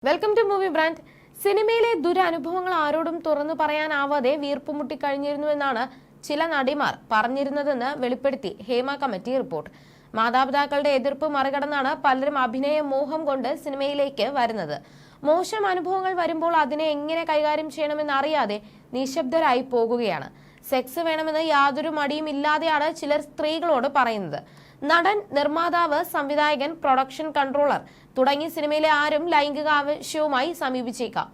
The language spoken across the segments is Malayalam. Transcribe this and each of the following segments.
Welcome to movie brand. സിനിമയിലെ ദുരനുഭവങ്ങൾ ആരോടും തുറന്നു പറയാനാവാതെ വീർപ്പുമുട്ടി കഴിഞ്ഞിരുന്നുവെന്നാണ് ചില നടിമാർ പറഞ്ഞിരുന്നതെന്ന് വെളിപ്പെടുത്തി ഹേമ കമ്മിറ്റി റിപ്പോർട്ട്. മാതാപിതാക്കളുടെ എതിർപ്പ് മറികടന്നാണ് പലരും അഭിനയ മോഹം കൊണ്ട് സിനിമയിലേക്ക് വരുന്നത്. മോശം അനുഭവങ്ങൾ വരുമ്പോൾ അതിനെ എങ്ങനെ കൈകാര്യം ചെയ്യണമെന്ന് അറിയാതെ നിശബ്ദരായി പോകുകയാണ്. സെക്സ് വേണമെന്ന് യാതൊരു മടിയും ഇല്ലാതെയാണ് ചിലർ സ്ത്രീകളോട് പറയുന്നത്. നടൻ, നിർമ്മാതാവ്, സംവിധായകൻ, പ്രൊഡക്ഷൻ കൺട്രോളർ തുടങ്ങി സിനിമയിലെ ആരും ലൈംഗിക ആവശ്യവുമായി സമീപിച്ചേക്കാം.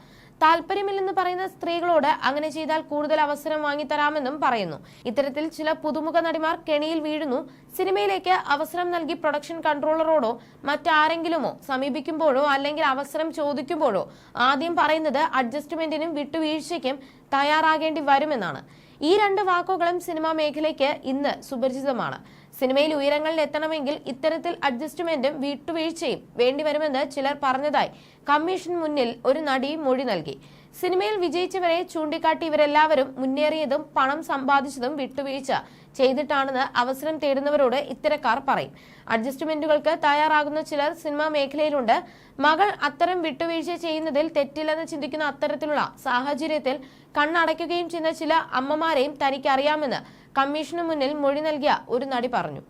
താല്പര്യമില്ലെന്ന് പറയുന്ന സ്ത്രീകളോട് അങ്ങനെ ചെയ്താൽ കൂടുതൽ അവസരം വാങ്ങിത്തരാമെന്നും പറയുന്നു. ഇത്തരത്തിൽ ചില പുതുമുഖ നടിമാർ കെണിയിൽ വീഴുന്നു. സിനിമയിലേക്ക് അവസരം നൽകി പ്രൊഡക്ഷൻ കൺട്രോളറോടോ മറ്റാരെങ്കിലുമോ സമീപിക്കുമ്പോഴോ അല്ലെങ്കിൽ അവസരം ചോദിക്കുമ്പോഴോ ആദ്യം പറയുന്നത് അഡ്ജസ്റ്റ്മെന്റിനും വിട്ടുവീഴ്ചയ്ക്കും തയ്യാറാകേണ്ടി വരുമെന്നാണ്. ഈ രണ്ട് വാക്കുകളും സിനിമാ മേഖലയ്ക്ക് ഇന്ന് സുപരിചിതമാണ്. സിനിമയിൽ ഉയരങ്ങളിൽ എത്തണമെങ്കിൽ ഇത്തരത്തിൽ അഡ്ജസ്റ്റ്മെന്റും വിട്ടുവീഴ്ചയും വേണ്ടിവരുമെന്ന് ചിലർ പറഞ്ഞതായി കമ്മീഷൻ മുന്നിൽ ഒരു നടി മൊഴി നൽകി. സിനിമയിൽ വിജയിച്ചവരെ ചൂണ്ടിക്കാട്ടി ഇവരെല്ലാവരും മുന്നേറിയതും പണം സമ്പാദിച്ചതും വിട്ടുവീഴ്ച ചെയ്തിട്ടാണെന്ന് അവസരം തേടുന്നവരോട് ഇത്തരക്കാർ പറയും. അഡ്ജസ്റ്റ്മെന്റുകൾക്ക് തയ്യാറാകുന്ന ചിലർ സിനിമാ മേഖലയിലുണ്ട്. മകൾ അത്തരം വിട്ടുവീഴ്ച ചെയ്യുന്നതിൽ തെറ്റില്ലെന്ന് ചിന്തിക്കുന്ന അത്തരത്തിലുള്ള സാഹചര്യത്തിൽ കണ്ണടയ്ക്കുകയും ചെയ്യുന്ന ചില അമ്മമാരെയും തനിക്ക് അറിയാമെന്ന് കമ്മീഷന് മുന്നിൽ മൊഴി നൽകിയ ഒരു നടി പറഞ്ഞു.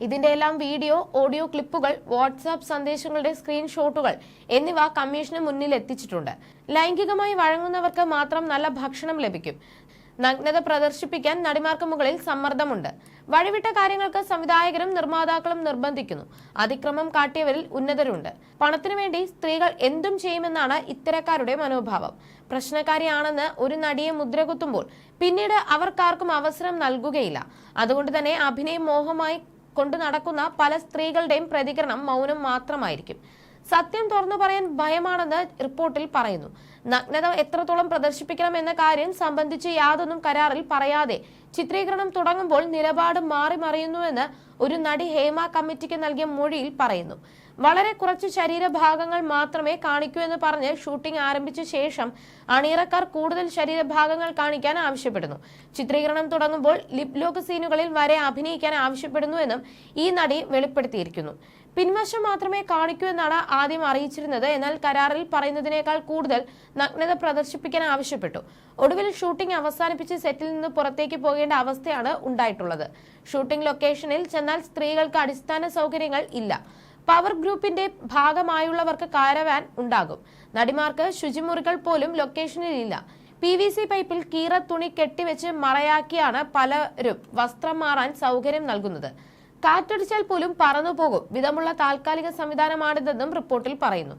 ഇതിന്റെ എല്ലാം വീഡിയോ, ഓഡിയോ ക്ലിപ്പുകൾ, വാട്സാപ്പ് സന്ദേശങ്ങളുടെ സ്ക്രീൻഷോട്ടുകൾ എന്നിവ കമ്മീഷന് മുന്നിൽ എത്തിച്ചിട്ടുണ്ട്. ലൈംഗികമായി വഴങ്ങുന്നവർക്ക് മാത്രം നല്ല ഭക്ഷണം ലഭിക്കും. നഗ്നത പ്രദർശിപ്പിക്കാൻ നടിമാർക്ക് മുകളിൽ സമ്മർദ്ദമുണ്ട്. വഴിവിട്ട കാര്യങ്ങൾക്ക് സംവിധായകരും നിർമ്മാതാക്കളും നിർബന്ധിക്കുന്നു. അതിക്രമം കാട്ടിയവരിൽ ഉന്നതരുണ്ട്. പണത്തിനു വേണ്ടി സ്ത്രീകൾ എന്തും ചെയ്യുമെന്നാണ് ഇത്തരക്കാരുടെ മനോഭാവം. പ്രശ്നക്കാരിയാണെന്ന് ഒരു നടിയെ മുദ്രകുത്തുമ്പോൾ പിന്നീട് അവർക്കാർക്കും അവസരം നൽകുകയില്ല. അതുകൊണ്ട് തന്നെ അഭിനയ മോഹമായി കൊണ്ടു നടക്കുന്ന പല സ്ത്രീകളുടെയും പ്രതികരണം മൗനം മാത്രമായിരിക്കും. സത്യം തുറന്നു പറയാൻ ഭയമാണെന്ന് റിപ്പോർട്ടിൽ പറയുന്നു. നഗ്നത എത്രത്തോളം പ്രദർശിപ്പിക്കണം എന്ന കാര്യം സംബന്ധിച്ച് യാതൊന്നും കരാറിൽ പറയാതെ ചിത്രീകരണം തുടങ്ങുമ്പോൾ നിലപാട് മാറി മറിയുന്നുവെന്ന് ഒരു നടി ഹേമ കമ്മിറ്റിക്ക് നൽകിയ മൊഴിയിൽ പറയുന്നു. വളരെ കുറച്ച് ശരീരഭാഗങ്ങൾ മാത്രമേ കാണിക്കൂ എന്ന് പറഞ്ഞ് ഷൂട്ടിംഗ് ആരംഭിച്ച ശേഷം അണിയറക്കാർ കൂടുതൽ ശരീരഭാഗങ്ങൾ കാണിക്കാൻ ആവശ്യപ്പെടുന്നു. ചിത്രീകരണം തുടങ്ങുമ്പോൾ ലിപ് ലോക്ക് സീനുകളിൽ വരെ അഭിനയിക്കാൻ ആവശ്യപ്പെടുന്നുവെന്നും ഈ നടി വെളിപ്പെടുത്തിയിരിക്കുന്നു. പിൻവശം മാത്രമേ കാണിക്കൂ എന്നാണ് ആദ്യം അറിയിച്ചിരുന്നത്. എന്നാൽ കരാറിൽ പറയുന്നതിനേക്കാൾ കൂടുതൽ നഗ്നത പ്രദർശിപ്പിക്കാൻ ആവശ്യപ്പെട്ടു. ഒടുവിൽ ഷൂട്ടിംഗ് അവസാനിപ്പിച്ച് സെറ്റിൽ നിന്ന് പുറത്തേക്ക് പോകേണ്ട അവസ്ഥയാണ് ഉണ്ടായിട്ടുള്ളത്. ഷൂട്ടിംഗ് ലൊക്കേഷനിൽ ചെന്നാൽ സ്ത്രീകൾക്ക് അടിസ്ഥാന സൗകര്യങ്ങൾ ഇല്ല. പവർ ഗ്രൂപ്പിന്റെ ഭാഗമായുള്ളവർക്ക് കാരവാൻ ഉണ്ടാകും. നടിമാർക്ക് ശുചിമുറികൾ പോലും ലൊക്കേഷനിൽ ഇല്ല. PVC പൈപ്പിൽ കീറ തുണി കെട്ടിവെച്ച് മറയാക്കിയാണ് പലരും വസ്ത്രം മാറാൻ സൗകര്യം നൽകുന്നത്. കാറ്റടിച്ചാൽ പോലും പറന്നുപോകും വിധമുള്ള താൽക്കാലിക സംവിധാനമാണിതെന്നും റിപ്പോർട്ടിൽ പറയുന്നു.